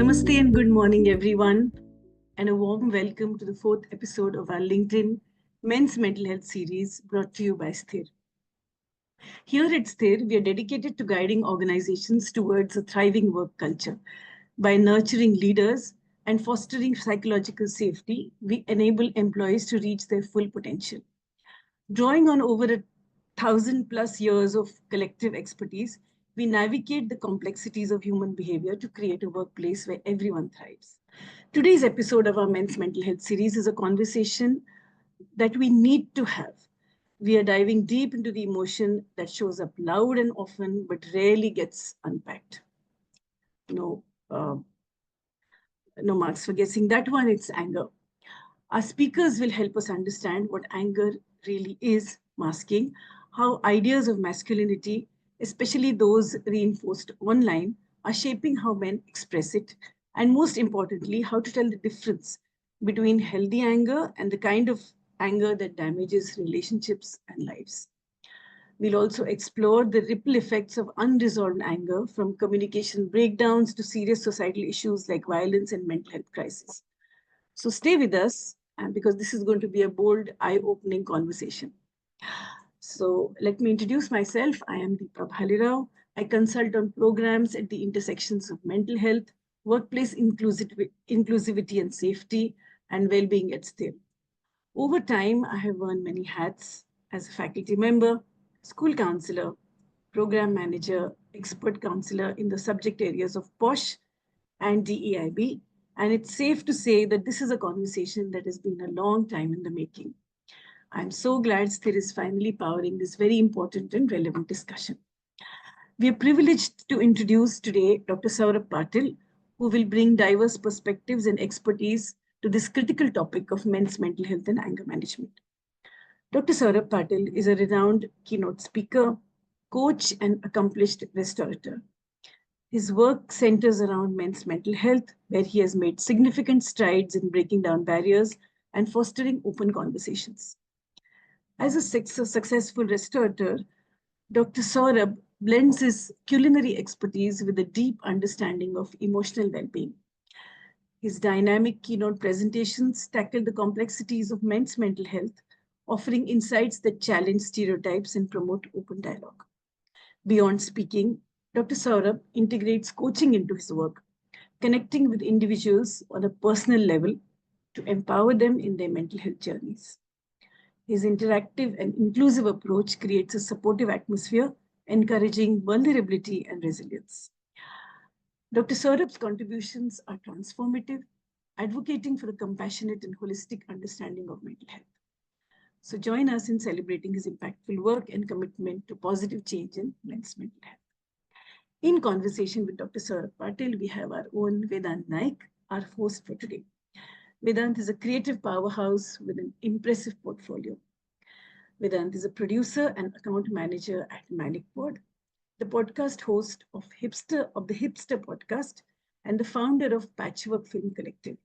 Namaste and good morning, everyone, and a warm welcome to the fourth episode of our LinkedIn Men's Mental Health series brought to you by Sthir. Here at Sthir, we are dedicated to guiding organizations towards a thriving work culture. By nurturing leaders and fostering psychological safety, we enable employees to reach their full potential. Drawing on over 1,000+ years of collective expertise, we navigate the complexities of human behavior to create a workplace where everyone thrives. Today's episode of our Men's Mental Health series is a conversation that we need to have. We are diving deep into the emotion that shows up loud and often, but rarely gets unpacked. No, no marks for guessing that one, it's anger. Our speakers will help us understand what anger really is masking, how ideas of masculinity, especially those reinforced online, are shaping how men express it, and most importantly, how to tell the difference between healthy anger and the kind of anger that damages relationships and lives. We'll also explore the ripple effects of unresolved anger, from communication breakdowns to serious societal issues like violence and mental health crises. So stay with us, and because this is going to be a bold, eye-opening conversation. So let me introduce myself. I am Deepa Bhalirao. I consult on programs at the intersections of mental health, workplace inclusivity and safety, and well-being at Sthir. Over time, I have worn many hats as a faculty member, school counselor, program manager, expert counselor in the subject areas of POSH and DEIB. And it's safe to say that this is a conversation that has been a long time in the making. I'm so glad Sthir is finally powering this very important and relevant discussion. We are privileged to introduce today Dr. Saurabh Patil, who will bring diverse perspectives and expertise to this critical topic of men's mental health and anger management. Dr. Saurabh Patil is a renowned keynote speaker, coach, and accomplished restaurateur. His work centers around men's mental health, where he has made significant strides in breaking down barriers and fostering open conversations. As a successful restaurateur, Dr. Saurabh blends his culinary expertise with a deep understanding of emotional well-being. His dynamic keynote presentations tackle the complexities of men's mental health, offering insights that challenge stereotypes and promote open dialogue. Beyond speaking, Dr. Saurabh integrates coaching into his work, connecting with individuals on a personal level to empower them in their mental health journeys. His interactive and inclusive approach creates a supportive atmosphere, encouraging vulnerability and resilience. Dr. Saurabh's contributions are transformative, advocating for a compassionate and holistic understanding of mental health. So join us in celebrating his impactful work and commitment to positive change in men's mental health. In conversation with Dr. Saurabh Patil, we have our own Vedant Naik, our host for today. Vedant is a creative powerhouse with an impressive portfolio. Vedant is a producer and account manager at Manicpod, the podcast host of the Hipster podcast, and the founder of Patchwork Film Collective.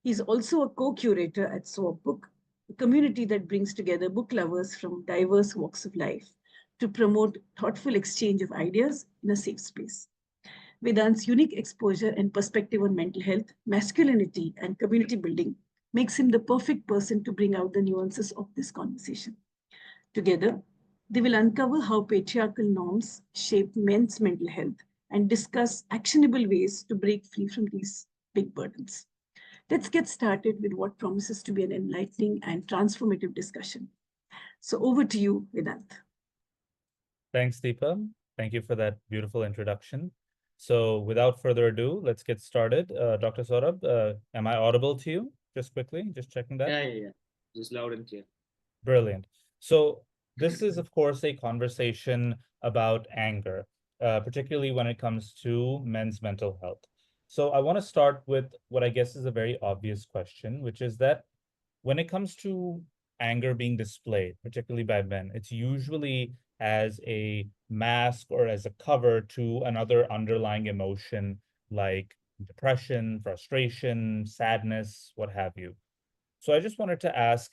He's also a co-curator at Swap Book, a community that brings together book lovers from diverse walks of life to promote thoughtful exchange of ideas in a safe space. Vedant's unique exposure and perspective on mental health, masculinity, and community building makes him the perfect person to bring out the nuances of this conversation. Together, they will uncover how patriarchal norms shape men's mental health and discuss actionable ways to break free from these big burdens. Let's get started with what promises to be an enlightening and transformative discussion. So over to you, Vedant. Thanks, Deepa. Thank you for that beautiful introduction. So without further ado, let's get started. Dr. Saurabh, am I audible to you? Just quickly, just checking that. Yeah. Just loud and clear. Brilliant. So this is, of course, a conversation about anger, particularly when it comes to men's mental health. So I want to start with what I guess is a very obvious question, which is that when it comes to anger being displayed, particularly by men, it's usually as a mask or as a cover to another underlying emotion like depression, frustration, sadness, what have you. So I just wanted to ask,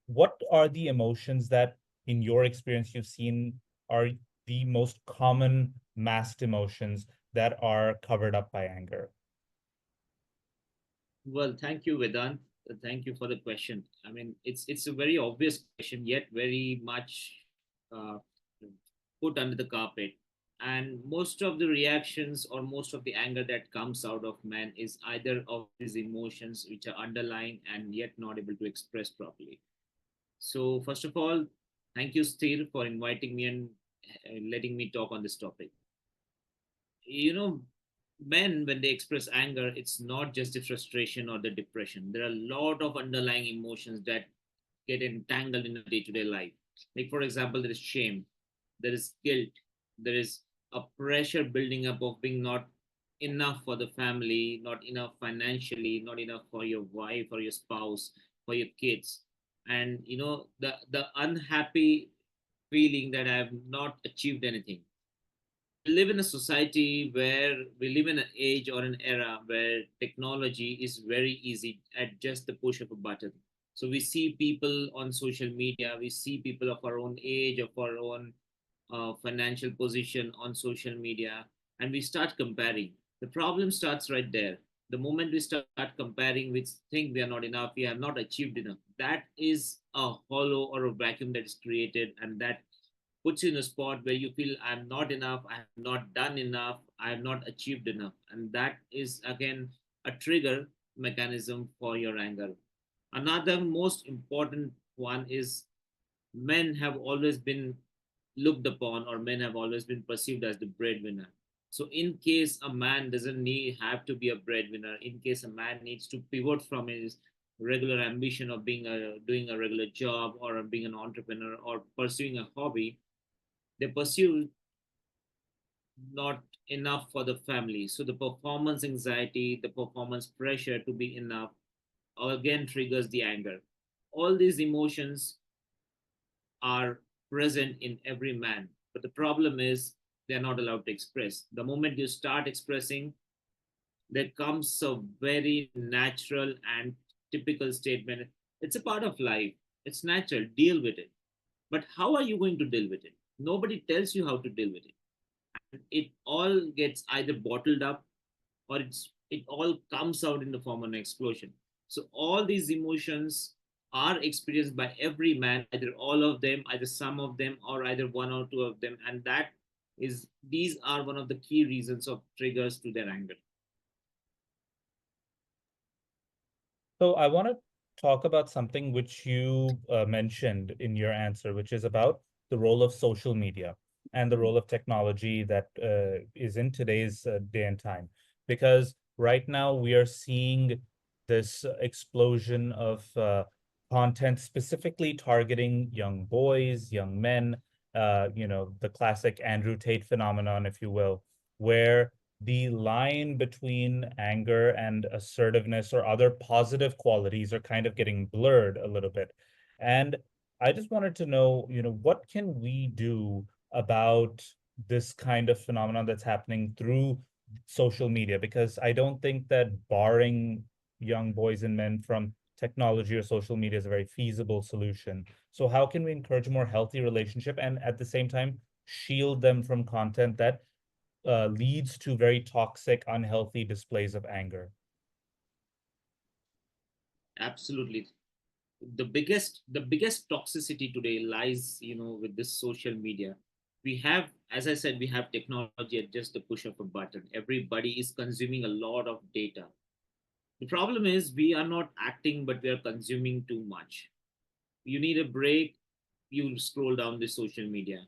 what are the emotions that, in your experience, you've seen are the most common masked emotions that are covered up by anger? Well, thank you, Vedant. Thank you for the question. I mean, it's a very obvious question, yet very much uh, put under the carpet. And most of the reactions or most of the anger that comes out of men is either of these emotions which are underlying and yet not able to express properly. So, first of all, thank you, Steve, for inviting me and letting me talk on this topic. You know, men, when they express anger, it's not just the frustration or the depression. There are a lot of underlying emotions that get entangled in a day-to-day life. Like, for example, there is shame, there is guilt, there is a pressure building up of being not enough for the family, not enough financially, not enough for your wife or your spouse, for your kids. And the unhappy feeling that I have not achieved anything. We live in a society where we live in an age or an era where technology is very easy at just the push of a button. So we see people on social media, we see people of our own age, of our own financial position on social media, and we start comparing. The problem starts right there. The moment we start comparing, we think we are not enough, we have not achieved enough. That is a hollow or a vacuum that is created, and that puts you in a spot where you feel I'm not enough, I have not done enough, I have not achieved enough. And that is again a trigger mechanism for your anger. Another most important one is men have always been looked upon, or men have always been perceived as the breadwinner. So in case a man doesn't need have to be a breadwinner, in case a man needs to pivot from his regular ambition of being a doing a regular job or being an entrepreneur or pursuing a hobby, they pursue not enough for the family. So the performance anxiety, the performance pressure to be enough again triggers the anger. All these emotions are present in every man, but the problem is they're not allowed to express. The moment you start expressing, there comes a very natural and typical statement. It's a part of life. It's natural. Deal with it. But how are you going to deal with it? Nobody tells you how to deal with it. It all gets either bottled up or it all comes out in the form of an explosion. So all these emotions are experienced by every man, either all of them, either some of them, or either one or two of them. And that is these are one of the key reasons of triggers to their anger. So I want to talk about something which you mentioned in your answer, which is about the role of social media and the role of technology that is in today's day and time. Because right now we are seeing this explosion of content specifically targeting young boys, young men, the classic Andrew Tate phenomenon, if you will, where the line between anger and assertiveness or other positive qualities are kind of getting blurred a little bit. And I just wanted to know, what can we do about this kind of phenomenon that's happening through social media? Because I don't think that barring young boys and men from technology or social media is a very feasible solution. So how can we encourage a more healthy relationship and at the same time shield them from content that leads to very toxic, unhealthy displays of anger? Absolutely. The biggest toxicity today lies, with this social media. We have, as I said, we have technology at just the push of a button. Everybody is consuming a lot of data. The problem is we are not acting, but we are consuming too much. You need a break, you scroll down the social media.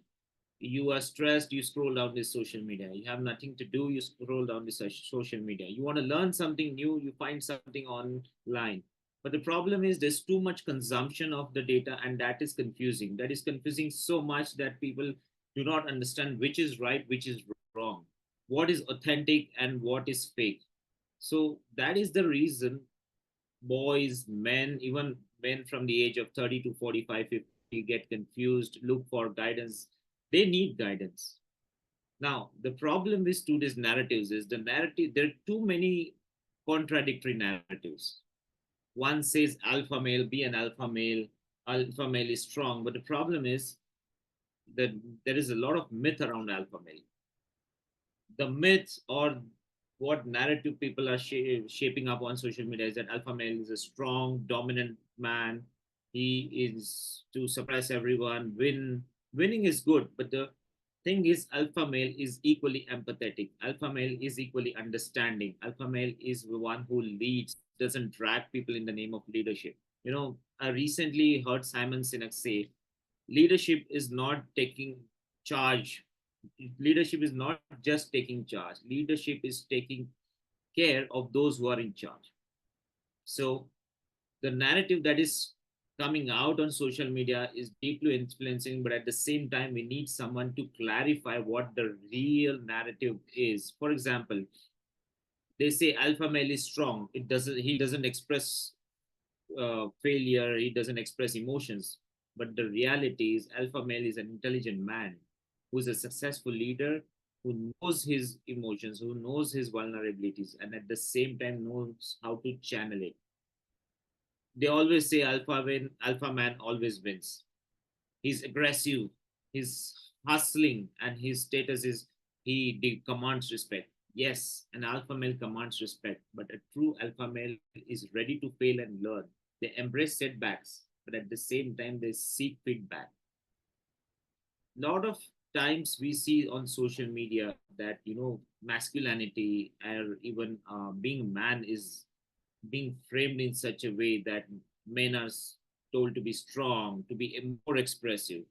You are stressed, you scroll down this social media. You have nothing to do, you scroll down this social media. You want to learn something new, you find something online. But the problem is there's too much consumption of the data, and that is confusing. That is confusing so much that people do not understand which is right, which is wrong, what is authentic and what is fake. So that is the reason boys, men, even men from the age of 30 to 45, 50 get confused, look for guidance. They need guidance. Now, the problem with today's narratives is the narrative, there are too many contradictory narratives. One says alpha male, be an alpha male is strong, but the problem is that there is a lot of myth around alpha male. The myths or what narrative people are shaping up on social media is that alpha male is a strong, dominant man. He is to suppress everyone. Winning is good, but the thing is, alpha male is equally empathetic. Alpha male is equally understanding. Alpha male is the one who leads, doesn't drag people in the name of leadership. I recently heard Simon Sinek say, leadership is not taking charge. Leadership is not just taking charge. Leadership is taking care of those who are in charge. So the narrative that is coming out on social media is deeply influencing, but at the same time we need someone to clarify what the real narrative is. For example, they say alpha male is strong. He doesn't express failure, he doesn't express emotions. But the reality is, alpha male is an intelligent man who's a successful leader, who knows his emotions, who knows his vulnerabilities, and at the same time knows how to channel it. They always say alpha man always wins. He's aggressive, he's hustling, and his status is commands respect. Yes, an alpha male commands respect, but a true alpha male is ready to fail and learn. They embrace setbacks, but at the same time, they seek feedback. A lot of times we see on social media that, masculinity or even being a man is being framed in such a way that men are told to be strong, to be more expressive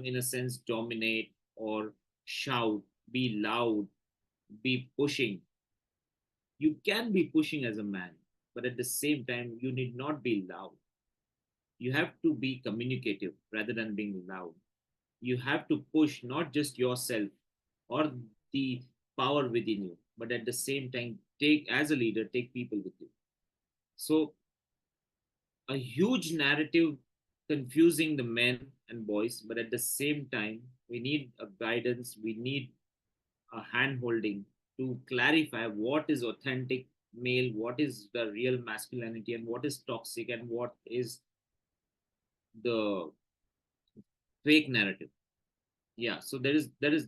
in a sense, dominate or shout, be loud, be pushing. You can be pushing as a man, but at the same time, you need not be loud. You have to be communicative rather than being loud. You have to push not just yourself or the power within you, but at the same time, as a leader, take people with you. So a huge narrative confusing the men and boys, but at the same time, we need a guidance, we need a hand holding to clarify what is authentic male, what is the real masculinity, and what is toxic, and what is the fake narrative. Yeah, so there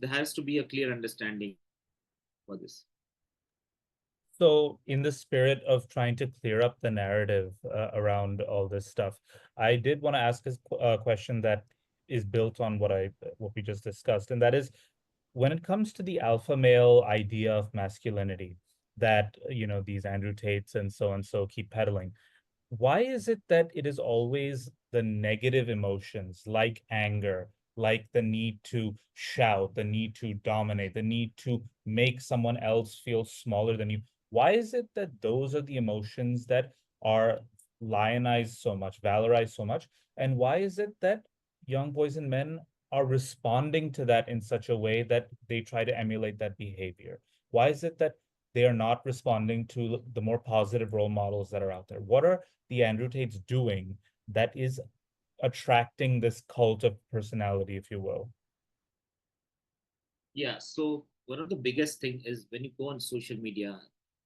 has to be a clear understanding for this. So, in the spirit of trying to clear up the narrative around all this stuff, I did want to ask a question that is built on what we just discussed, and that is, when it comes to the alpha male idea of masculinity that these Andrew Tates and so keep peddling, why is it that it is always the negative emotions like anger, like the need to shout, the need to dominate, the need to make someone else feel smaller than you? Why is it that those are the emotions that are lionized so much, valorized so much? And why is it that young boys and men are responding to that in such a way that they try to emulate that behavior? Why is it that they are not responding to the more positive role models that are out there? What are the Andrew Tate's doing that is attracting this cult of personality, if you will? Yeah, so one of the biggest thing is when you go on social media,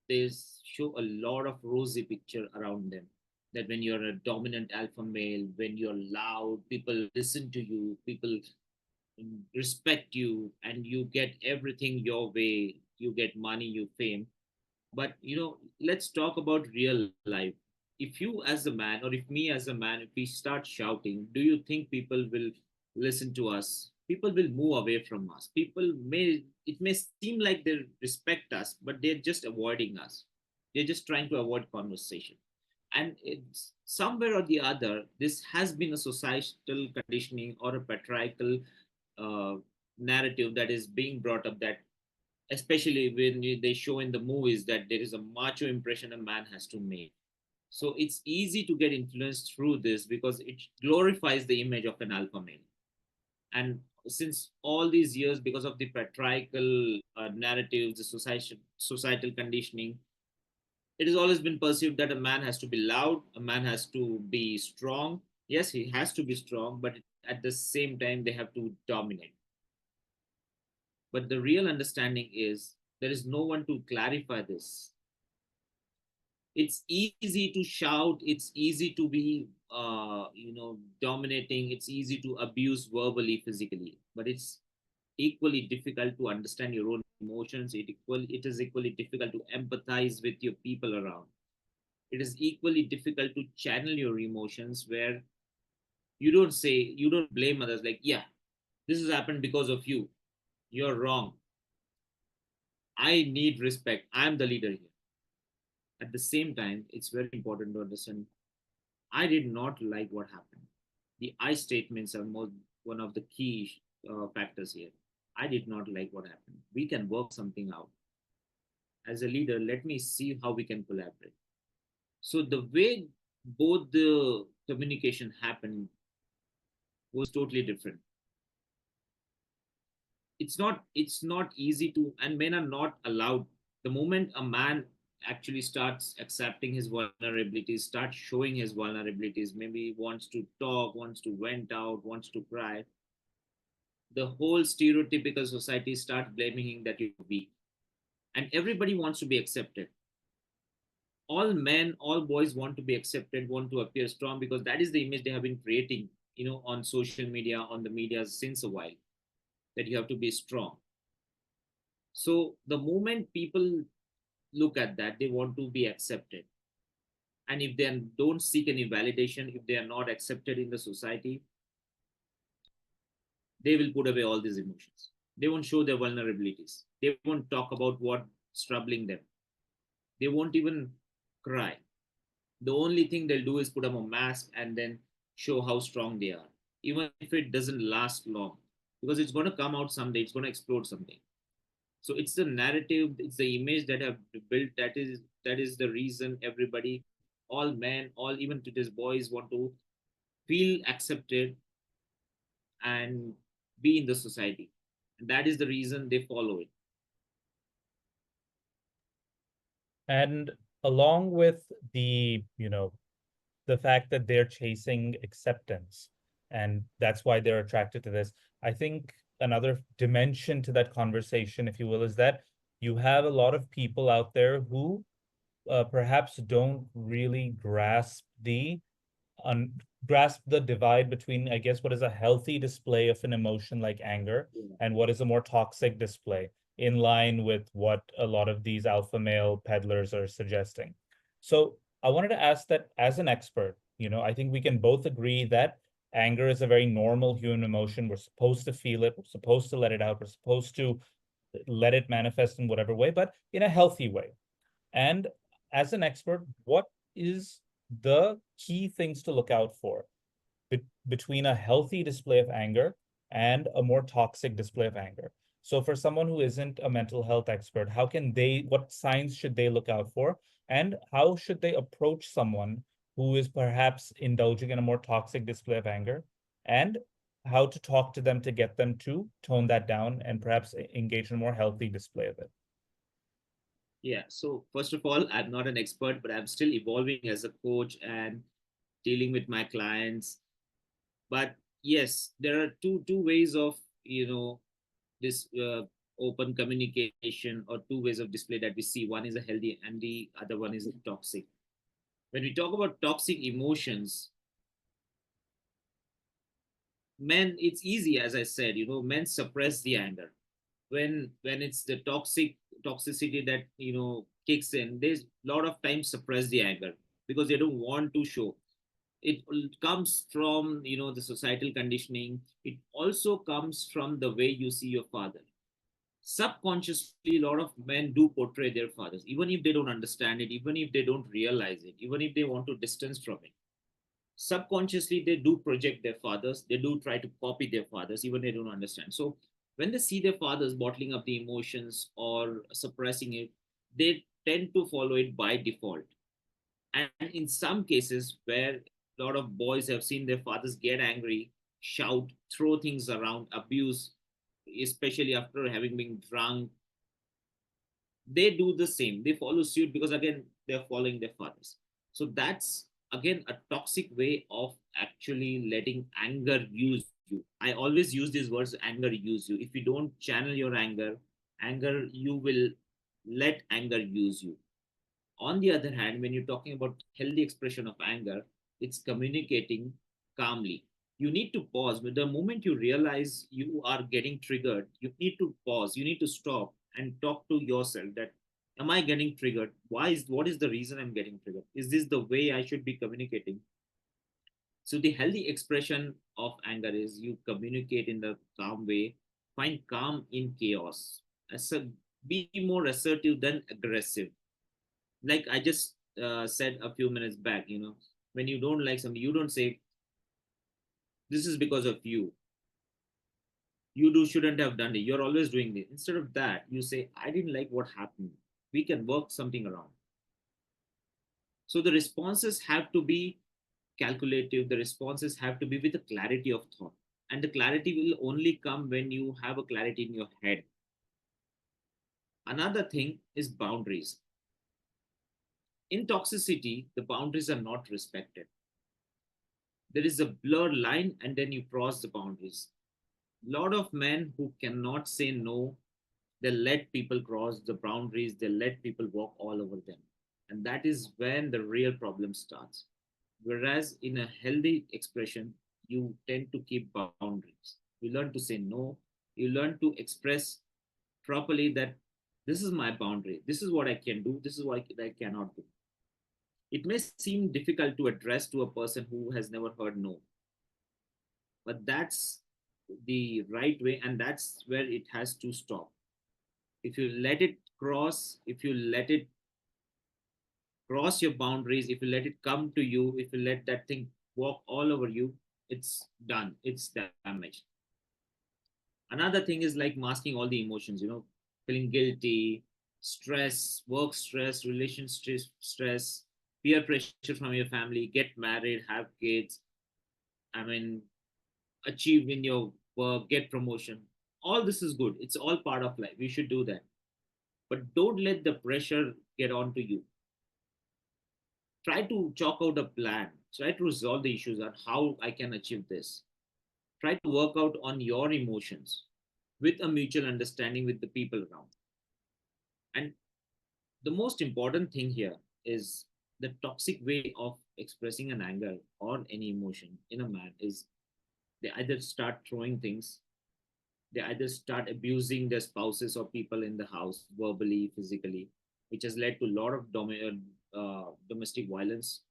they show a lot of rosy picture around them. That when you're a dominant alpha male, when you're loud, people listen to you, people respect you, and you get everything your way. You get money, you fame. But let's talk about real life. If you as a man, or if me as a man, if we start shouting, do you think people will listen to us? People will move away from us. It may seem like they respect us, but they're just avoiding us. They're just trying to avoid conversation. And it's somewhere or the other, this has been a societal conditioning or a patriarchal uh, narrative that is being brought up, that especially when they show in the movies that there is a macho impression a man has to make. So it's easy to get influenced through this because it glorifies the image of an alpha male. And since all these years, because of the patriarchal narratives, the societal conditioning, it has always been perceived that a man has to be loud, a man has to be strong. Yes, he has to be strong, but at the same time, they have to dominate. But the real understanding is there is no one to clarify this. It's easy to shout, it's easy to be dominating, it's easy to abuse verbally, physically, but it's equally difficult to understand your own emotions, it is equally difficult to empathize with your people around. It is equally difficult to channel your emotions, where you don't blame others like, yeah, this has happened because of you. You're wrong. I need respect. I'm the leader here. At the same time, it's very important to understand I did not like what happened. The I statements are one of the key factors here. I did not like what happened. We can work something out. As a leader, let me see how we can collaborate. So the way both the communication happened was totally different. It's not easy to, and men are not allowed. The moment a man actually starts accepting his vulnerabilities, starts showing his vulnerabilities, maybe wants to talk, wants to vent out, wants to cry, the whole stereotypical society starts blaming him that you're weak, and everybody wants to be accepted. All men, all boys want to be accepted, want to appear strong, because that is the image they have been creating, on social media, on the media since a while, that you have to be strong. So the moment people look at that, they want to be accepted. And if they don't seek any validation, if they are not accepted in the society, they will put away all these emotions. They won't show their vulnerabilities. They won't talk about what's troubling them. They won't even cry. The only thing they'll do is put on a mask and then show how strong they are, even if it doesn't last long, because it's going to come out someday, it's going to explode someday. So it's the narrative, it's the image that have built, that is the reason everybody, all men, all even today's boys, want to feel accepted and be in the society, and that is the reason they follow it. And along with the fact that they're chasing acceptance, and that's why they're attracted to this, I think another dimension to that conversation, if you will, is that you have a lot of people out there who perhaps don't really un grasp the divide between, I guess, what is a healthy display of an emotion like anger Yeah. and what is a more toxic display, in line with what a lot of these alpha male peddlers are suggesting. So I wanted to ask that, as an expert, I think we can both agree that anger is a very normal human emotion. We're supposed to feel it, we're supposed to let it out, we're supposed to let it manifest in whatever way, but in a healthy way. And as an expert, what is the key things to look out for between a healthy display of anger and a more toxic display of anger? So for someone who isn't a mental health expert, what signs should they look out for? And how should they approach someone who is perhaps indulging in a more toxic display of anger? And how to talk to them to get them to tone that down and perhaps engage in a more healthy display of it? Yeah, so first of all, I'm not an expert, but I'm still evolving as a coach and dealing with my clients. But yes, there are two ways of, this open communication, or two ways of display that we see. One is a healthy and the other one is a toxic. When we talk about toxic emotions, men, it's easy, as I said, men suppress the anger. When it's the toxicity that kicks in, there's a lot of times suppress the anger because they don't want to show. It comes from the societal conditioning. It also comes from the way you see your father. Subconsciously, a lot of men do portray their fathers, even if they don't understand it, even if they don't realize it, even if they want to distance from it. Subconsciously, they do project their fathers, they do try to copy their fathers, even they don't understand. So when they see their fathers bottling up the emotions or suppressing it, they tend to follow it by default. And in some cases where a lot of boys have seen their fathers get angry, shout, throw things around, abuse, especially after having been drunk, they do the same. They follow suit because, again, they're following their fathers. So that's, again, a toxic way of actually letting anger use you. I always use these words, anger use you. If you don't channel your anger, you will let anger use you. On the other hand, when you're talking about healthy expression of anger, it's communicating calmly. You need to pause. But the moment you realize you are getting triggered, you need to pause. You need to stop and talk to yourself that, am I getting triggered? What is the reason I'm getting triggered? Is this the way I should be communicating? So the healthy expression of anger is you communicate in the calm way, find calm in chaos. Be more assertive than aggressive. Like I just said a few minutes back, when you don't like something, you don't say, this is because of you. You do shouldn't have done it. You're always doing this. Instead of that, you say, I didn't like what happened. We can work something around. So the responses have to be calculative. The responses have to be with a clarity of thought. And the clarity will only come when you have a clarity in your head. Another thing is boundaries. In toxicity, the boundaries are not respected. There is a blurred line and then you cross the boundaries. A lot of men who cannot say no, they let people cross the boundaries, they let people walk all over them. And that is when the real problem starts. Whereas in a healthy expression, you tend to keep boundaries. You learn to say no, you learn to express properly that this is my boundary, this is what I can do, this is what I cannot do. It may seem difficult to address to a person who has never heard no, but that's the right way, and that's where it has to stop. If you let it cross, if you let it cross your boundaries, if you let it come to you, if you let that thing walk all over you, it's done, it's damaged. Another thing is like masking all the emotions, feeling guilty, stress, work stress, relationship stress, peer pressure from your family, get married, have kids, I mean, achieve in your work, get promotion. All this is good. It's all part of life. You should do that. But don't let the pressure get onto you. Try to chalk out a plan. Try to resolve the issues on how I can achieve this. Try to work out on your emotions with a mutual understanding with the people around. And the most important thing here is the toxic way of expressing an anger or any emotion in a man is they either start throwing things, they either start abusing their spouses or people in the house verbally, physically, which has led to a lot of domestic violence.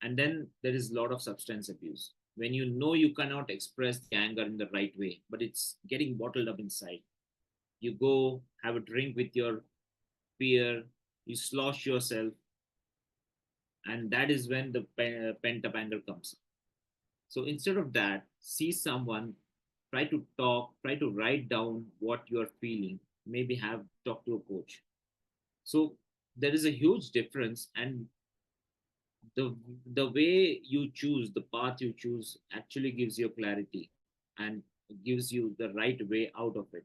And then there is a lot of substance abuse. When you know you cannot express the anger in the right way, but it's getting bottled up inside, you go have a drink with your peer, you slosh yourself, and that is when the pent up anger comes. So instead of that, see someone, try to talk, try to write down what you are feeling, maybe have talk to a coach. So there is a huge difference, and the the way you choose, the path you choose, actually gives you clarity and gives you the right way out of it.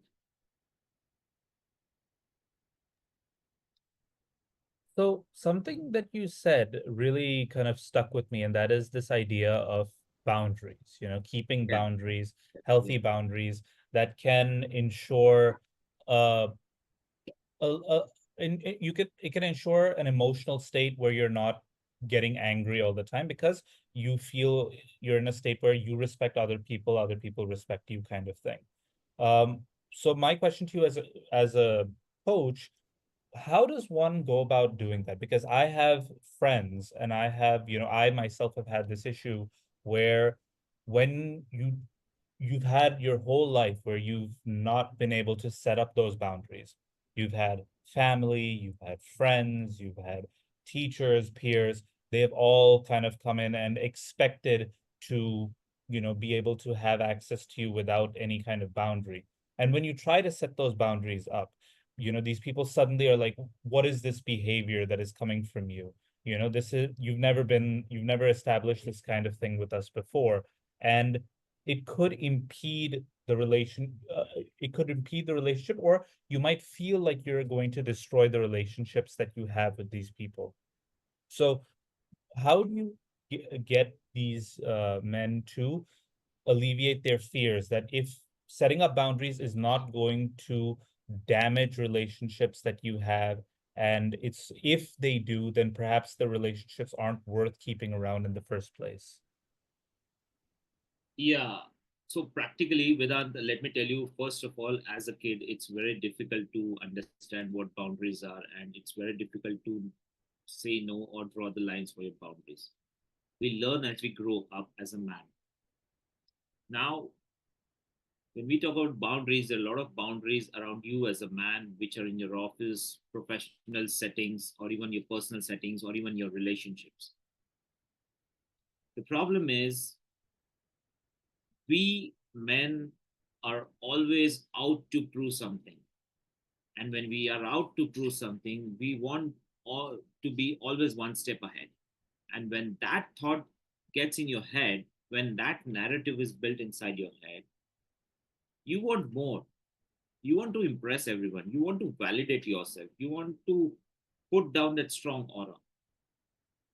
So something that you said really kind of stuck with me, and that is this idea of boundaries, keeping Yeah, boundaries, yeah, healthy boundaries that can ensure uh, a you could it can ensure an emotional state where you're not getting angry all the time because you feel you're in a state where you respect other people respect you kind of thing. Um, so my question to you as a coach, how does one go about doing that? Because I have friends and I myself have had this issue where when you've had your whole life where you've not been able to set up those boundaries. You've had family, you've had friends, you've had teachers, peers. They have all kind of come in and expected to, be able to have access to you without any kind of boundary. And when you try to set those boundaries up, these people suddenly are like, what is this behavior that is coming from you? This is you've never established this kind of thing with us before. And it could impede it could impede the relationship, or you might feel like you're going to destroy the relationships that you have with these people. So how do you get these men to alleviate their fears that if setting up boundaries is not going to damage relationships that you have, and it's if they do, then perhaps the relationships aren't worth keeping around in the first place? yeah. So practically, Vedant, let me tell you, first of all, as a kid, it's very difficult to understand what boundaries are, and it's very difficult to say no or draw the lines for your boundaries. We learn as we grow up as a man. Now, when we talk about boundaries, there are a lot of boundaries around you as a man, which are in your office, professional settings, or even your personal settings, or even your relationships. The problem is, we men are always out to prove something. And when we are out to prove something, we want all to be always one step ahead. And when that thought gets in your head, when that narrative is built inside your head, you want more. You want to impress everyone. You want to validate yourself. You want to put down that strong aura.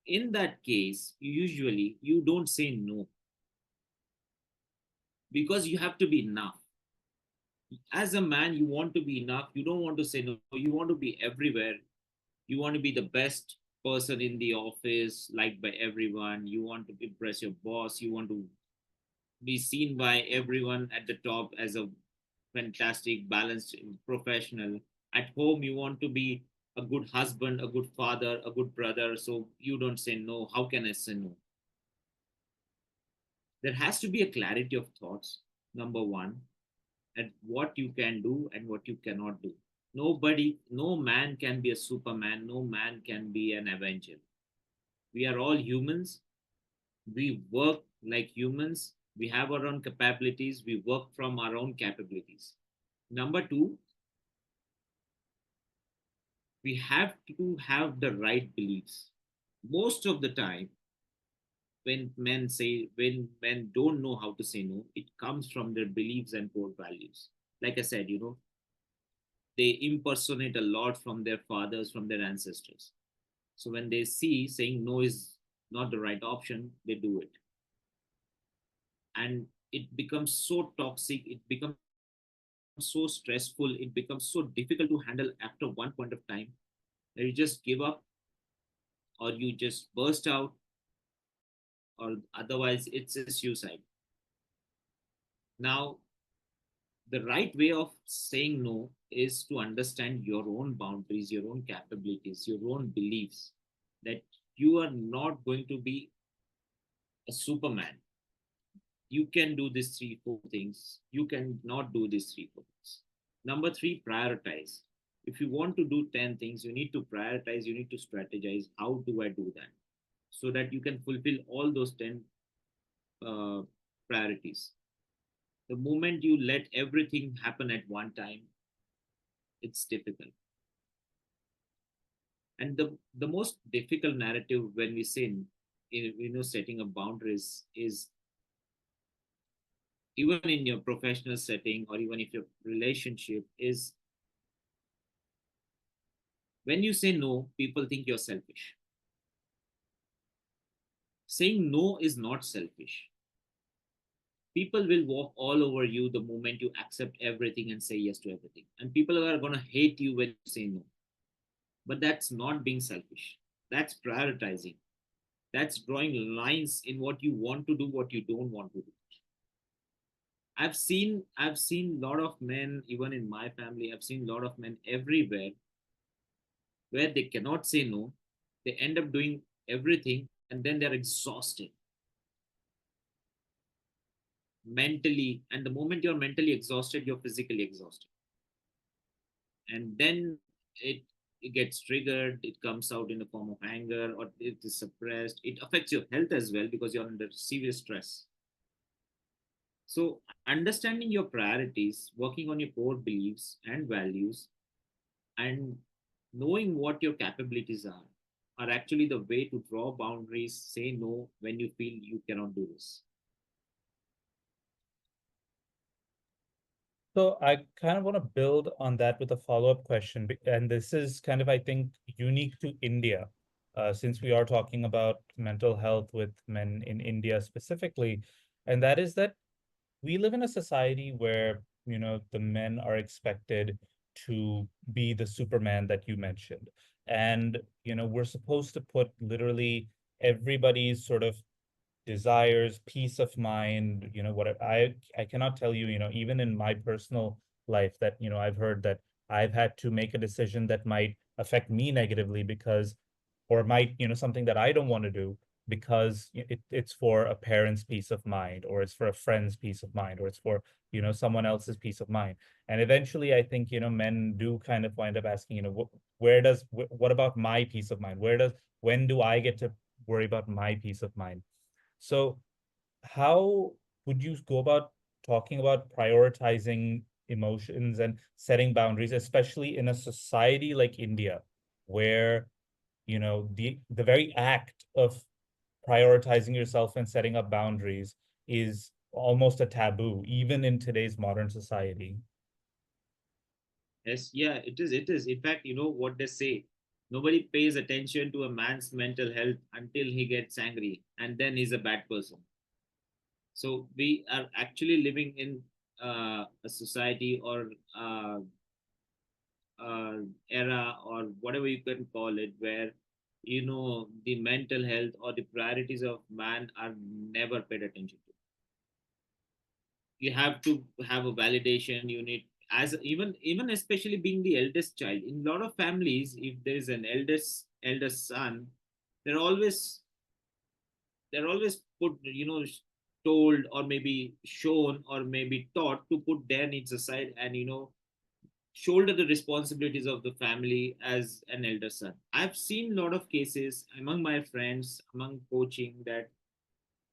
In that case, usually you don't say no because you have to be enough. As a man, you want to be enough. You don't want to say no. You want to be everywhere. You want to be the best person in the office, liked by everyone. You want to impress your boss. You want to be seen by everyone at the top as a fantastic, balanced professional. At home, you want to be a good husband, a good father, a good brother. So you don't say no. How can I say no? There has to be a clarity of thoughts, number one, at what you can do and what you cannot do. Nobody, no man can be a superman, no man can be an avenger. We are all humans. We work like humans. We have our own capabilities. We work from our own capabilities. Number two, we have to have the right beliefs. Most of the time, when men don't know how to say no, it comes from their beliefs and core values. Like I said, they impersonate a lot from their fathers, from their ancestors. So when they see saying no is not the right option, they do it. And it becomes so toxic, it becomes so stressful, it becomes so difficult to handle after one point of time that you just give up or you just burst out, or otherwise it's a suicide. Now, the right way of saying no is to understand your own boundaries, your own capabilities, your own beliefs, that you are not going to be a superman. You can do these three, four things. You can not do these three, four things. Number three, prioritize. If you want to do 10 things, you need to prioritize, you need to strategize. How do I do that? So that you can fulfill all those 10 uh, priorities. The moment you let everything happen at one time, it's difficult. And the most difficult narrative when we say, setting up boundaries is, even in your professional setting or even if your relationship is, when you say no, people think you're selfish. Saying no is not selfish. People will walk all over you the moment you accept everything and say yes to everything. And people are going to hate you when you say no. But that's not being selfish. That's prioritizing. That's drawing lines in what you want to do, what you don't want to do. I've seen a lot of men, even in my family, I've seen a lot of men everywhere where they cannot say no. They end up doing everything and then they're exhausted mentally. And the moment you're mentally exhausted, you're physically exhausted. And then it, it gets triggered, it comes out in the form of anger, or it is suppressed. It affects your health as well because you're under severe stress. So, understanding your priorities, working on your core beliefs and values, and knowing what your capabilities are actually the way to draw boundaries, say no when you feel you cannot do this. So I kind of want to build on that with a follow-up question, and this is kind of, I think, unique to India, since we are talking about mental health with men in India specifically, and that is that we live in a society where, the men are expected to be the Superman that you mentioned. And, we're supposed to put literally everybody's sort of desires, peace of mind, what I cannot tell you, even in my personal life that, I've heard that I've had to make a decision that might affect me negatively because, or might, something that I don't want to do because it's for a parent's peace of mind, or it's for a friend's peace of mind, or it's for, someone else's peace of mind. And eventually, I think, men do kind of wind up asking, what about my peace of mind? When do I get to worry about my peace of mind? So how would you go about talking about prioritizing emotions and setting boundaries, especially in a society like India, where, the very act of prioritizing yourself and setting up boundaries is almost a taboo, even in today's modern society? Yes, yeah, it is. It is. In fact, you know what they say. Nobody pays attention to a man's mental health until he gets angry, and then he's a bad person. So we are actually living in a society or era or whatever you can call it, where the mental health or the priorities of man are never paid attention to. You have to have a validation. You need, as even especially being the eldest child in a lot of families, if there is an eldest son, they're always they're always put, told or maybe shown or maybe taught to put their needs aside and shoulder the responsibilities of the family as an elder son. I've seen a lot of cases among my friends, among coaching, that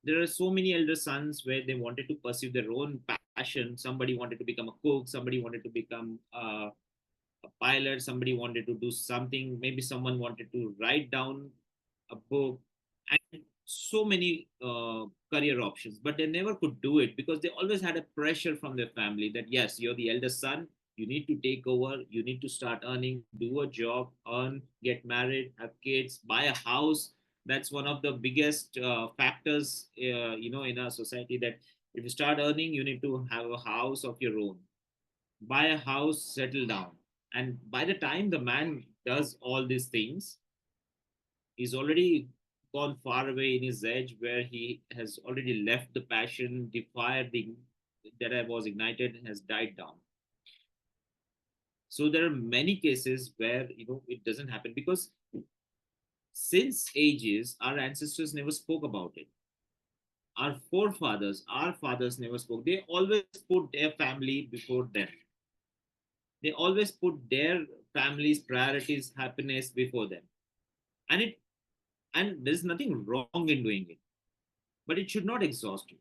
there are so many elder sons where they wanted to pursue their own passion. Somebody wanted to become a cook, somebody wanted to become a pilot, somebody wanted to do something, maybe someone wanted to write down a book, and so many career options, but they never could do it because they always had a pressure from their family that yes, you're the eldest son, you need to take over, you need to start earning, do a job, earn, get married, have kids, buy a house. That's one of the biggest factors, in our society, that if you start earning, you need to have a house of your own, buy a house, settle down. And by the time the man does all these things, he's already gone far away in his age, where he has already left the passion, the fire that I was ignited has died down. So there are many cases where it doesn't happen because since ages our ancestors never spoke about it. Our forefathers, our fathers never spoke. They always put their family before them. They always put their family's priorities, happiness before them. And there's nothing wrong in doing it, but it should not exhaust you.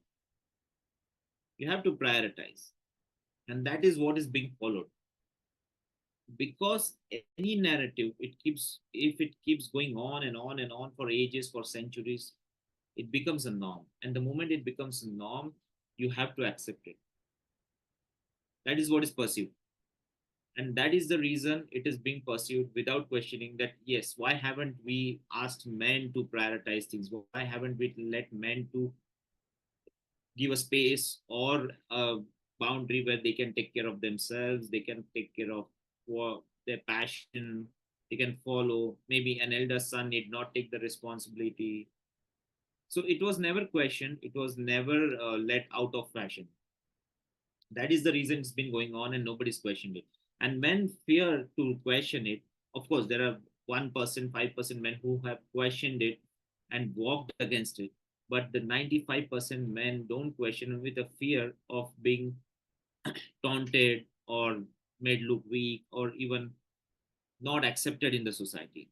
You have to prioritize, and that is what is being followed. Because any narrative, if it keeps going on and on and on for ages, for centuries, it becomes a norm. And the moment it becomes a norm, you have to accept it. That is what is pursued. And that is the reason it is being pursued without questioning that, yes, why haven't we asked men to prioritize things? Why haven't we let men to give a space or a boundary where they can take care of themselves, they can take care of their passion, they can follow. Maybe an elder son need not take the responsibility. So it was never questioned, it was never let out of fashion. That is the reason it's been going on and nobody's questioned it. And men fear to question it. Of course, there are 1%, 5% men who have questioned it and walked against it. But the 95% men don't question with a fear of being taunted or made look weak or even not accepted in the society.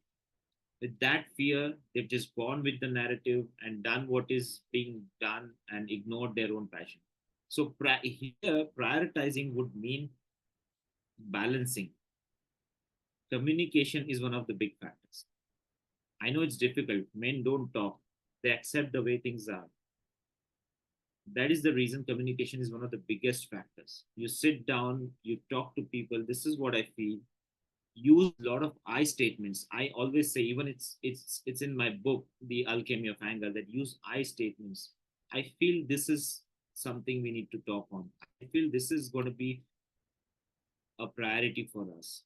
With that fear, they've just gone with the narrative and done what is being done and ignored their own passion. So here, prioritizing would mean balancing. Communication is one of the big factors. I know it's difficult. Men don't talk. They accept the way things are. That is the reason communication is one of the biggest factors. You sit down, you talk to people. This is what I feel. Use a lot of I statements. I always say, even it's in my book, The Alchemy of Anger, that use I statements. I feel this is something we need to talk on. I feel this is going to be a priority for us.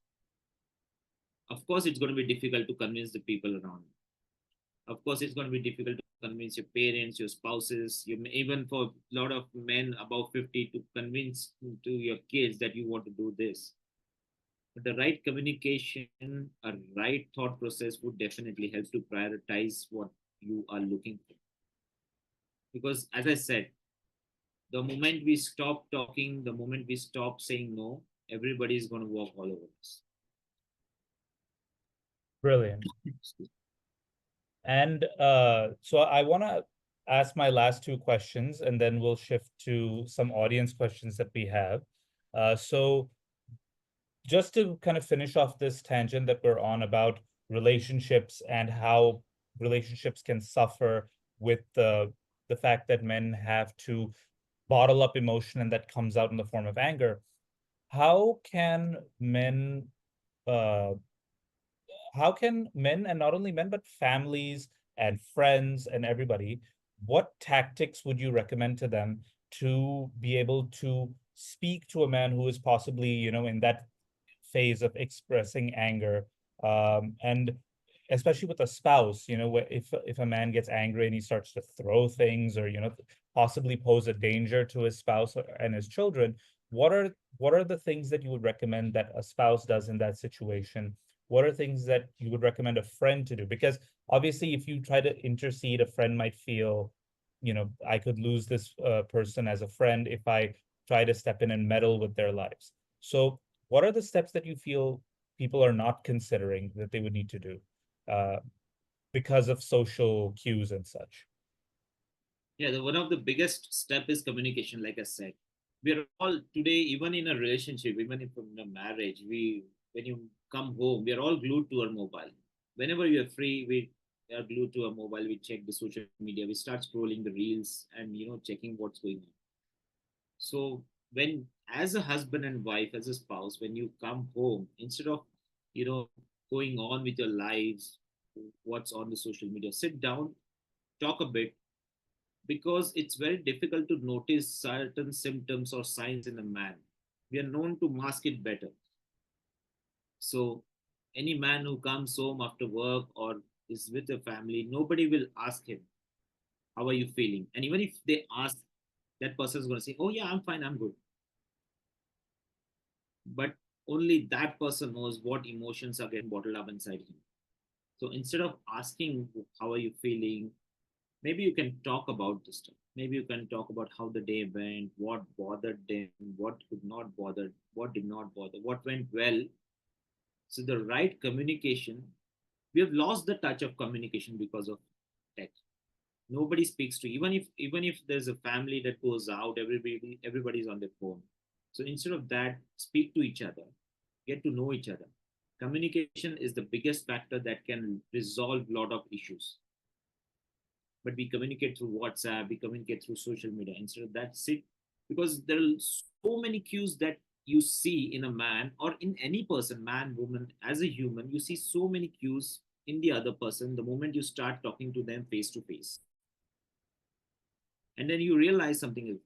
Of course, it's going to be difficult to convince the people around. Of course, it's going to be difficult to convince your parents, your spouses, even for a lot of men above 50 to convince to your kids that you want to do this. But the right communication, a right thought process would definitely help to prioritize what you are looking for. Because as I said, the moment we stop talking, the moment we stop saying no, everybody is going to walk all over us. Brilliant. And so I want to ask my last two questions, and then we'll shift to some audience questions that we have. So just to kind of finish off this tangent that we're on about relationships and how relationships can suffer with the fact that men have to bottle up emotion and that comes out in the form of anger. How can men uh, how can men, and not only men but families and friends and everybody, what tactics would you recommend to them to be able to speak to a man who is possibly, in that phase of expressing anger, and especially with a spouse, if a man gets angry and he starts to throw things, or possibly pose a danger to his spouse and his children, what are the things that you would recommend that a spouse does in that situation? What are things that you would recommend a friend to do? Because obviously, if you try to intercede, a friend might feel, I could lose this person as a friend if I try to step in and meddle with their lives. So what are the steps that you feel people are not considering that they would need to do uh, because of social cues and such? Yeah, one of the biggest step is communication. Like I said, we are all today, even in a relationship, even if in a marriage, we when you come home, we are all glued to our mobile. Whenever we are free, we are glued to our mobile. We check the social media. We start scrolling the reels and checking what's going on. So when, as a husband and wife, as a spouse, when you come home, instead of you know going on with your lives, what's on the social media, sit down, talk a bit, because it's very difficult to notice certain symptoms or signs in a man. We are known to mask it better. So, any man who comes home after work or is with a family, nobody will ask him, how are you feeling? And even if they ask, that person is going to say, oh, yeah, I'm fine, I'm good. But only that person knows what emotions are getting bottled up inside him. So, instead of asking, how are you feeling? Maybe you can talk about this stuff. Maybe you can talk about how the day went, what bothered them, what could not bother, what did not bother, what went well. So the right communication, we have lost the touch of communication because of tech. Nobody speaks to, even if there's a family that goes out, everybody's on their phone. So instead of that, speak to each other, get to know each other. Communication is the biggest factor that can resolve a lot of issues. But we communicate through WhatsApp, we communicate through social media. Instead of that, sit, because there are so many cues that you see in a man or in any person, man, woman, as a human, you see so many cues in the other person the moment you start talking to them face to face. And then you realize something is,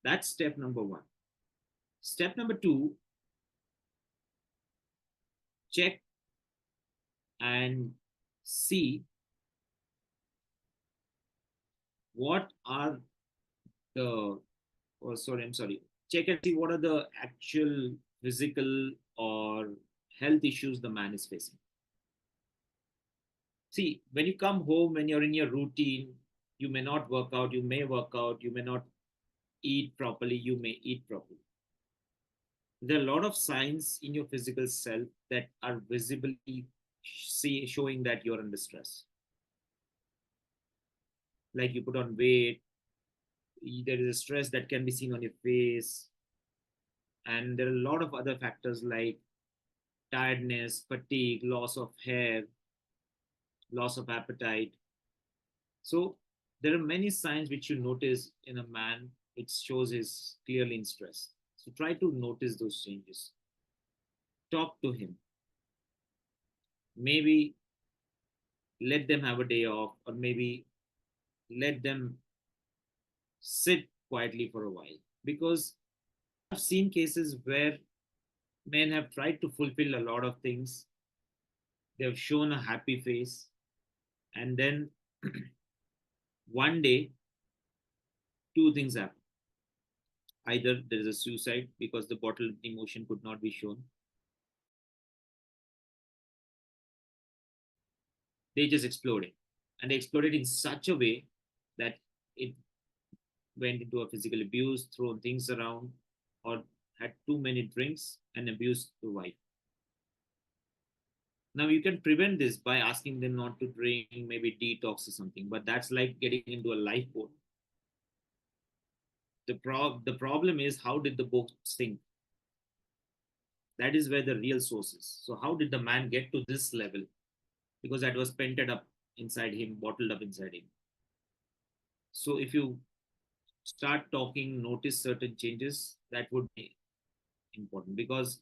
that's step number one. Step number two, check and see what are the, oh, sorry, I'm sorry. Check and see what are the actual physical or health issues the man is facing. See, when you come home, when you're in your routine, you may not work out, you may work out, you may not eat properly, you may eat properly. There are a lot of signs in your physical self that are visibly showing that you're under stress. Like you put on weight, there is a stress that can be seen on your face, and there are a lot of other factors like tiredness, fatigue, loss of hair, loss of appetite. So there are many signs which you notice in a man. It shows he's clearly in stress. So try to notice those changes. Talk to him. Maybe let them have a day off, or maybe let them sit quietly for a while. Because I've seen cases where men have tried to fulfill a lot of things. They've shown a happy face, and then One day, two things happen. Either there is a suicide because the bottled emotion could not be shown, they just exploded. And they exploded in such a way that it went into a physical abuse, thrown things around, or had too many drinks and abused the wife. Now you can prevent this by asking them not to drink, maybe detox or something, but that's like getting into a lifeboat. The problem is, how did the boat sink? That is where the real source is. So how did the man get to this level? Because that was pented up inside him, bottled up inside him. So if you start talking, notice certain changes, that would be important. Because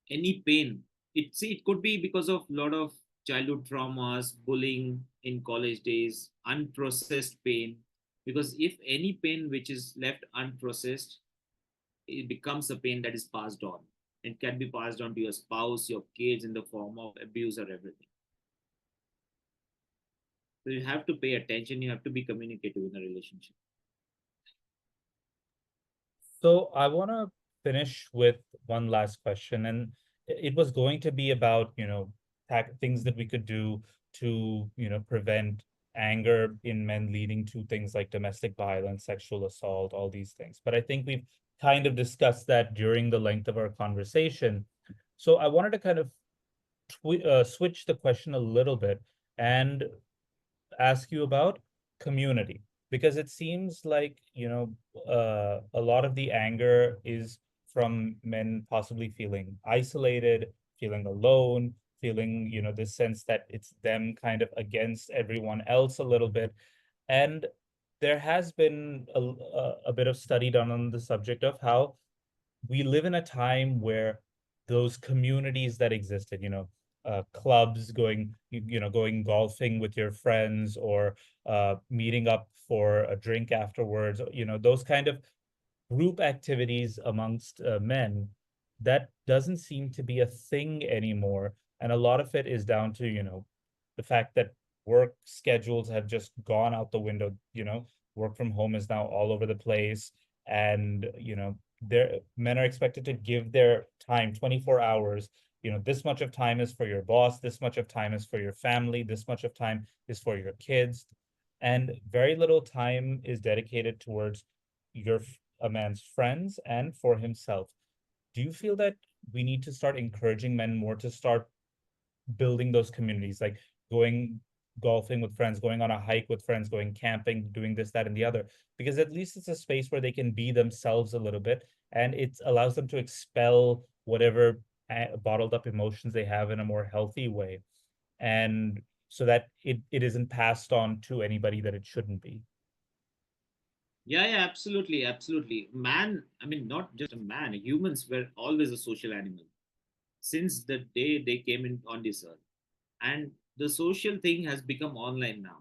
any pain, it could be because of a lot of childhood traumas, bullying in college days, unprocessed pain. Because if any pain which is left unprocessed, it becomes a pain that is passed on. It can be passed on to your spouse, your kids, in the form of abuse or everything. So you have to pay attention, you have to be communicative in a relationship. So I want to finish with one last question, and it was going to be about, things that we could do to, prevent anger in men leading to things like domestic violence, sexual assault, all these things. But I think we've kind of discussed that during the length of our conversation. So I wanted to kind of switch the question a little bit and ask you about community, because it seems like a lot of the anger is from men possibly feeling isolated, feeling alone, feeling this sense that it's them kind of against everyone else a little bit. And there has been a bit of study done on the subject of how we live in a time where those communities that existed, clubs, going golfing with your friends, or meeting up for a drink afterwards, those kind of group activities amongst men, that doesn't seem to be a thing anymore. And a lot of it is down to, the fact that work schedules have just gone out the window. Work from home is now all over the place. And, their men are expected to give their time 24 hours. This much of time is for your boss, this much of time is for your family, this much of time is for your kids. And very little time is dedicated towards your a man's friends and for himself. Do you feel that we need to start encouraging men more to start building those communities, like going golfing with friends, going on a hike with friends, going camping, doing this, that, and the other? Because at least it's a space where they can be themselves a little bit, and it allows them to expel whatever bottled up emotions they have in a more healthy way, and so that it isn't passed on to anybody that it shouldn't be. Yeah, yeah, absolutely, absolutely. Man, I mean, not just a man, humans were always a social animal since the day they came in on this earth. And the social thing has become online now.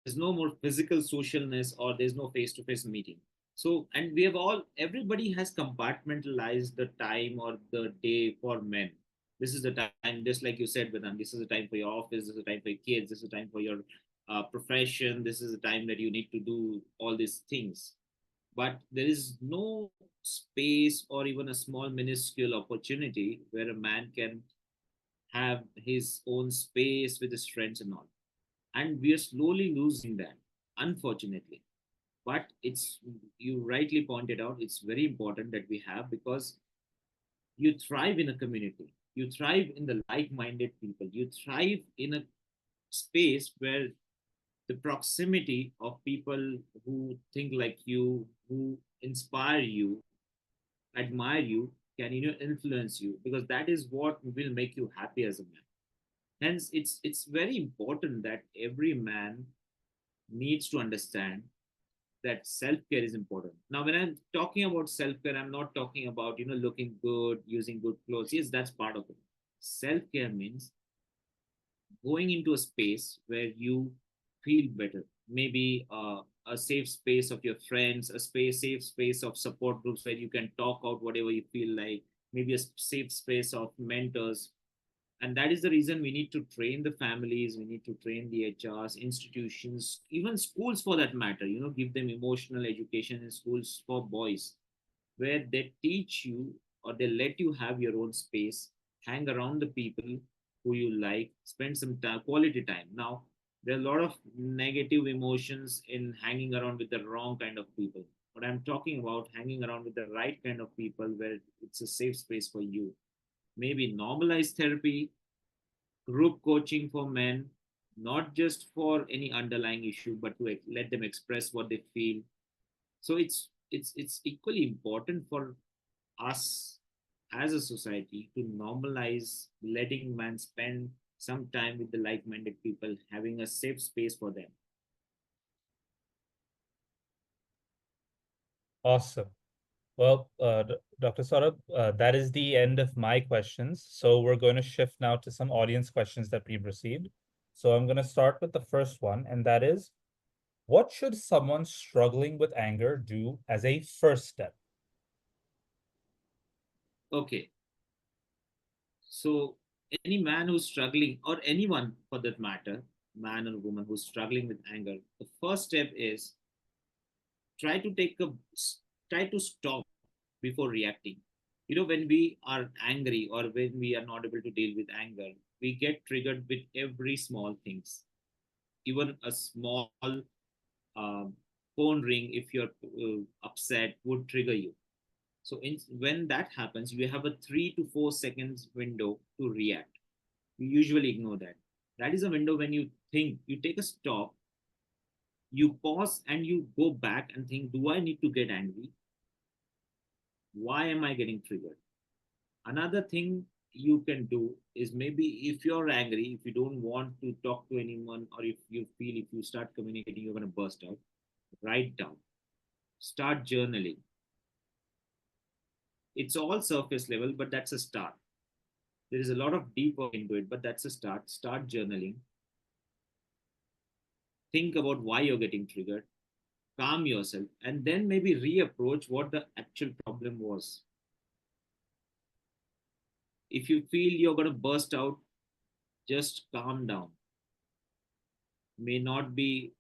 There's no more physical socialness, or there's no face-to-face meeting. So, and we have all, everybody has compartmentalized the time or the day for men. This is the time, just like you said, Vedant, this is the time for your office, this is the time for your kids, this is the time for your profession, this is the time that you need to do all these things. But there is no space or even a small minuscule opportunity where a man can have his own space with his friends and all. And we are slowly losing that, unfortunately. But it's, you rightly pointed out, it's very important that we have, because you thrive in a community, you thrive in the like-minded people, you thrive in a space where the proximity of people who think like you, who inspire you, admire you, can influence you, because that is what will make you happy as a man. Hence, it's very important that every man needs to understand that self-care is important. Now, when I'm talking about self-care, I'm not talking about looking good, using good clothes. Yes, that's part of it. Self-care means going into a space where you feel better. Maybe a safe space of your friends, a safe space of support groups where you can talk out whatever you feel like. Maybe a safe space of mentors, And that is the reason we need to train the families, we need to train the HRs, institutions, even schools for that matter, give them emotional education in schools for boys, where they teach you or they let you have your own space, hang around the people who you like, spend some time, quality time. Now, there are a lot of negative emotions in hanging around with the wrong kind of people. But I'm talking about hanging around with the right kind of people where it's a safe space for you. Maybe normalize therapy, group coaching for men, not just for any underlying issue, but to let them express what they feel. So it's equally important for us as a society to normalize letting men spend some time with the like-minded people, having a safe space for them. Awesome. Well, Dr. Saurabh, that is the end of my questions. So we're going to shift now to some audience questions that we've received. So I'm going to start with the first one, and that is, what should someone struggling with anger do as a first step? Okay, so any man who's struggling, or anyone for that matter, man or woman who's struggling with anger, the first step is try to take a try to stop before reacting. When we are angry or when we are not able to deal with anger, we get triggered with every small things. Even a small um, phone ring, if you're upset, would trigger you. So when that happens, you have a 3 to 4 seconds window to react. You usually ignore that. That is a window when you think, you take a stop, you pause, and you go back and think, do I need to get angry? Why am I getting triggered? Another thing you can do is, maybe if you're angry, if you don't want to talk to anyone, or if you feel if you start communicating, you're going to burst out, write down, start journaling. It's all surface level, but that's a start. There is a lot of deep work into it, but that's a start. Start journaling. Think about why you're getting triggered, calm yourself, and then maybe reapproach what the actual problem was. If you feel you're going to burst out, just calm down. May not be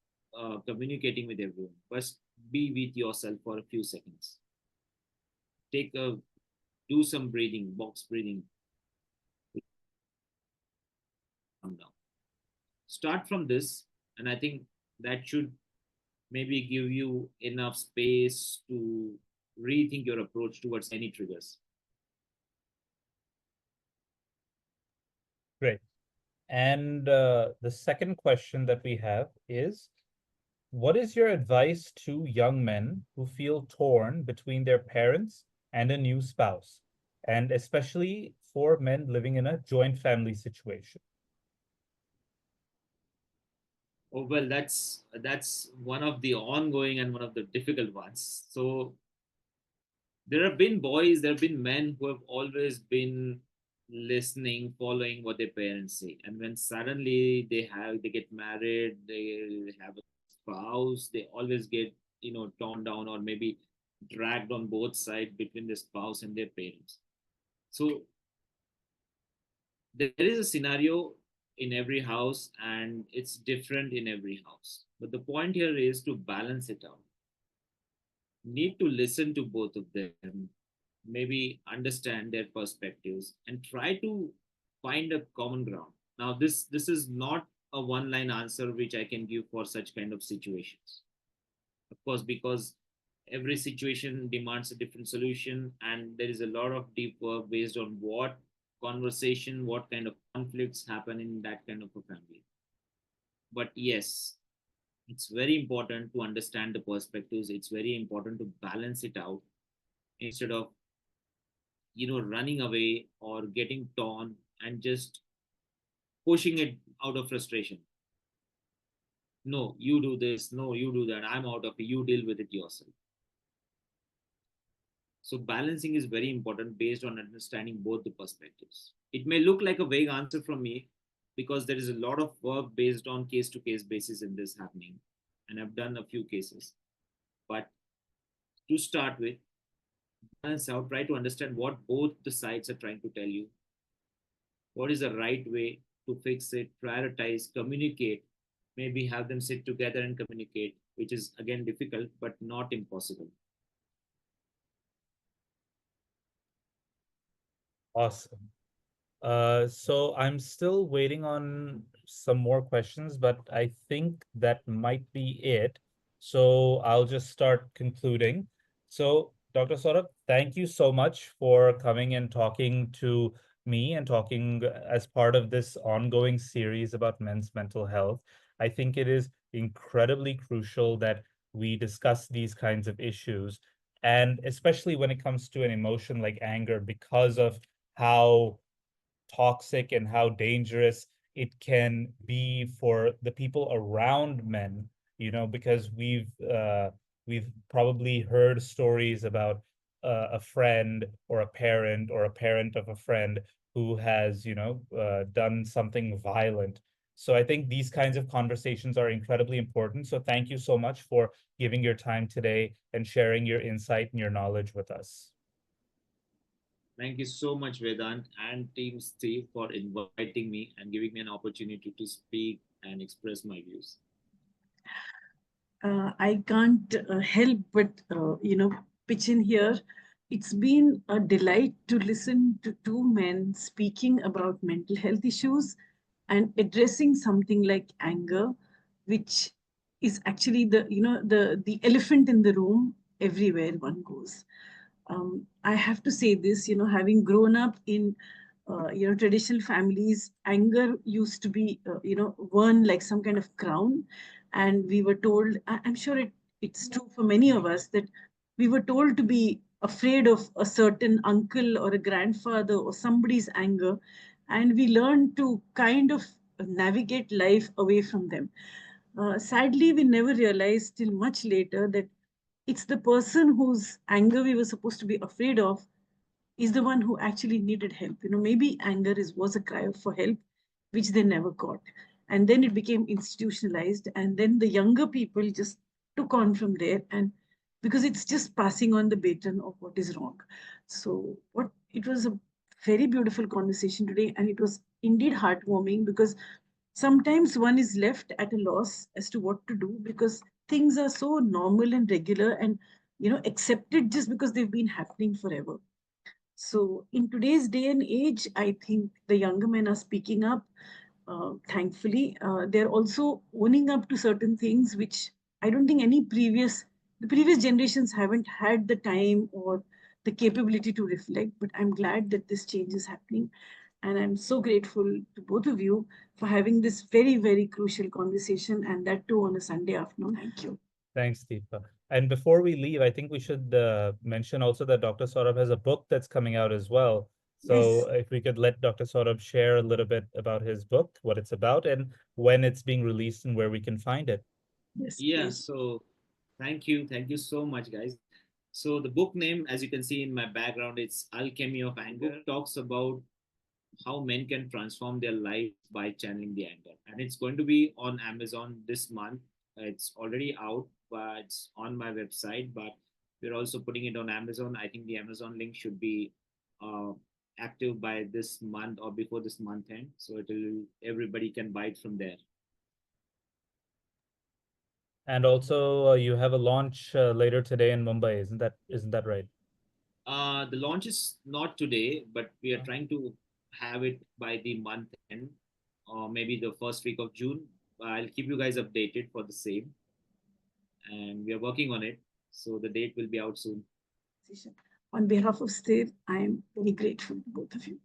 communicating with everyone, but be with yourself for a few seconds. Do some breathing, box breathing. Calm down. Start from this, and I think that should maybe give you enough space to rethink your approach towards any triggers. Great. And the second question that we have is, what is your advice to young men who feel torn between their parents and a new spouse, and especially for men living in a joint family situation? Oh well, that's one of the ongoing and one of the difficult ones. So there have been boys, there have been men who have always been listening, following what their parents say, and when suddenly they get married, they have a spouse, they always get torn down, or maybe dragged on both sides between the spouse and their parents. So there is a scenario in every house, and it's different in every house, but the point here is to balance it out. Need to listen to both of them, maybe understand their perspectives, and try to find a common ground. Now, this is not a one line answer which I can give for such kind of situations, of course, because every situation demands a different solution, and there is a lot of deep work based on what conversation, what kind of conflicts happen in that kind of a family. But yes, it's very important to understand the perspectives. It's very important to balance it out instead of running away or getting torn and just pushing it out of frustration. No, you do this, no, you do that, I'm out of it, you deal with it yourself. So balancing is very important based on understanding both the perspectives. It may look like a vague answer from me, because there is a lot of work based on case to case basis in this happening, and I've done a few cases. But to start with, balance out, try to understand what both the sides are trying to tell you, what is the right way to fix it, prioritize, communicate, maybe have them sit together and communicate, which is again difficult but not impossible. Awesome. So I'm still waiting on some more questions, but I think that might be it. So I'll just start concluding. So, Dr. Saurabh, thank you so much for coming and talking to me and talking as part of this ongoing series about men's mental health. I think it is incredibly crucial that we discuss these kinds of issues, and especially when it comes to an emotion like anger, because of how toxic and how dangerous it can be for the people around men, because we've probably heard stories about a friend or a parent or a parent of a friend who has done something violent. So I think these kinds of conversations are incredibly important. So thank you so much for giving your time today and sharing your insight and your knowledge with us. Thank you so much, Vedant and Team Steve, for inviting me and giving me an opportunity to speak and express my views. I can't help but, pitch in here. It's been a delight to listen to two men speaking about mental health issues and addressing something like anger, which is actually the elephant in the room everywhere one goes. I have to say this, having grown up in traditional families, anger used to be worn like some kind of crown, and we were told. I'm sure it's true for many of us that we were told to be afraid of a certain uncle or a grandfather or somebody's anger, and we learned to kind of navigate life away from them. Sadly, we never realized till much later that it's the person whose anger we were supposed to be afraid of is the one who actually needed help. Maybe anger was a cry for help, which they never got. And then it became institutionalized. And then the younger people just took on from there. And because it's just passing on the baton of what is wrong. So what it was a very beautiful conversation today. And it was indeed heartwarming because sometimes one is left at a loss as to what to do because things are so normal and regular and accepted just because they've been happening forever. So, in today's day and age, I think the younger men are speaking up. Thankfully, they're also owning up to certain things which I don't think the previous generations haven't had the time or the capability to reflect. But I'm glad that this change is happening. And I'm so grateful to both of you for having this very, very crucial conversation and that too on a Sunday afternoon. Thank you. Thanks, Deepa. And before we leave, I think we should mention also that Dr. Saurabh has a book that's coming out as well. So Yes, if we could let Dr. Saurabh share a little bit about his book, what it's about, and when it's being released and where we can find it. yes, Yeah, please. so thank you so much, guys. So the book name, as you can see in my background, it's Alchemy of Anger. Talks about how men can transform their lives by channeling the anger, and it's going to be on Amazon this month. It's already out, but it's on my website. But we're also putting it on Amazon. I think the Amazon link should be uh, active by this month or before this month end, so it'll everybody can buy it from there. And also, you have a launch later today in Mumbai, isn't that right? The launch is not today, but we are trying to have it by the month end or maybe the first week of June. I'll keep you guys updated for the same, and we are working on it. So the date will be out soon. On behalf of Steve, I am very grateful to both of you.